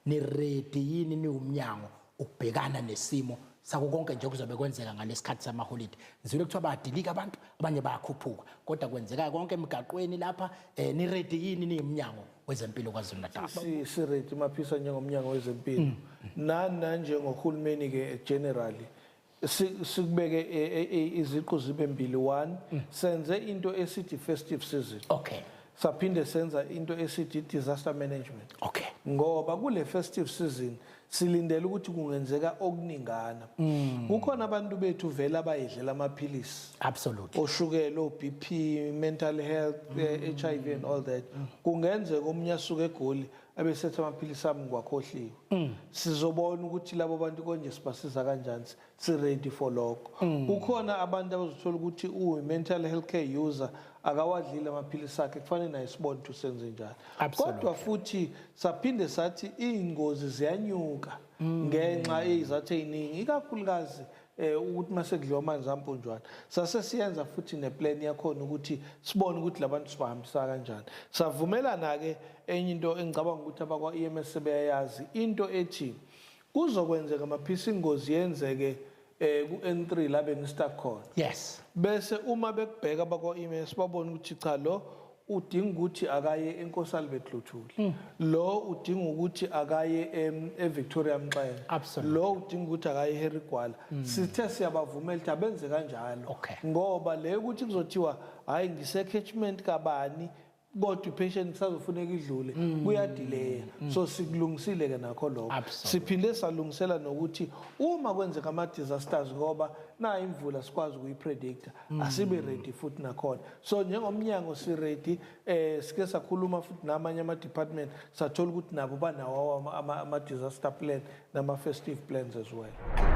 ni ready yini niwumnyango ukubhekana nesimo sako konke nje kuzobe kwenzeka ngalesikhathi samaholiday ngizwile kuthiwa bayadilika abantu abanye bayakhuphuka kodwa kwenzeka konke emigaqweni lapha ni ready yini niyimnyango wezempilo kwaZulu-Natal si ready maphisa njengomnyango wezempilo nani njengohulumeni ke generally sikubeke iziqu zibe mbili. One, senze into esithi festive season. Okay. Saphinde senza into esithi disaster management. Okay. Ngoba kule festive season silindele ukuthi kungenzeka okuningana. Kukhona abantu bethu vela abayidlela amaphilisi. Absolutely. Oshukela, o-BP, mental health, HIV and all that. Kungenzeka omunye asuke eGoli abesethe amaphilisi ami ngwakhohliwe. Sizobona ukuthi labo bantu konje sibasiza kanjani, si ready for lokho. Kukhona abantu abazothola ukuthi mental health care user akawadlile amaphilisi akhe kufanele naye sibone ukuthi senze njani. Kodwa futhi saphinde sathi ingozi ziyanyuka ngenxa ezathe iningi ikakhulukazi ukuthi mase kudliwa amanzi amponjwana sase siyenza futhi neplan yakhona ukuthi sibone ukuthi labantu sibahambisa kanjani. Savumelana ke enye into engicabanga ukuthi abakwa EMS sebeyayazi into ethi kuzokwenzeka amaphisi ingozi yenzeke ku N3 la bengistuck khona. Yes. Bese uma bekubheka abakwa EMS babona ukuthi cha lo udinga ukuthi akaye eNkosi Albert Luthuli, lo udinga ukuthi akaye eVictoria Mxenge, lo udinga ukuthi akaye eHarry Gwala. Sithe siyabavumela ukuthi abenze kanjalo ngoba le ukuthi kuzothiwa hayi ngise-catchment kabani kodwa ipatient kusazofuneka idlule kuyadelay. So sikulungisile ke nakho lokho. Siphinde salungisela nokuthi uma kwenzeka ama disasters ngoba na imvula sikwazi ukuyipredict asibe ready futhi nakhona. So njengomnyango si ready sike sakhuluma futhi namanye ama department sathola ukuthi nabo banawo ama disaster plan nama festive plans as well.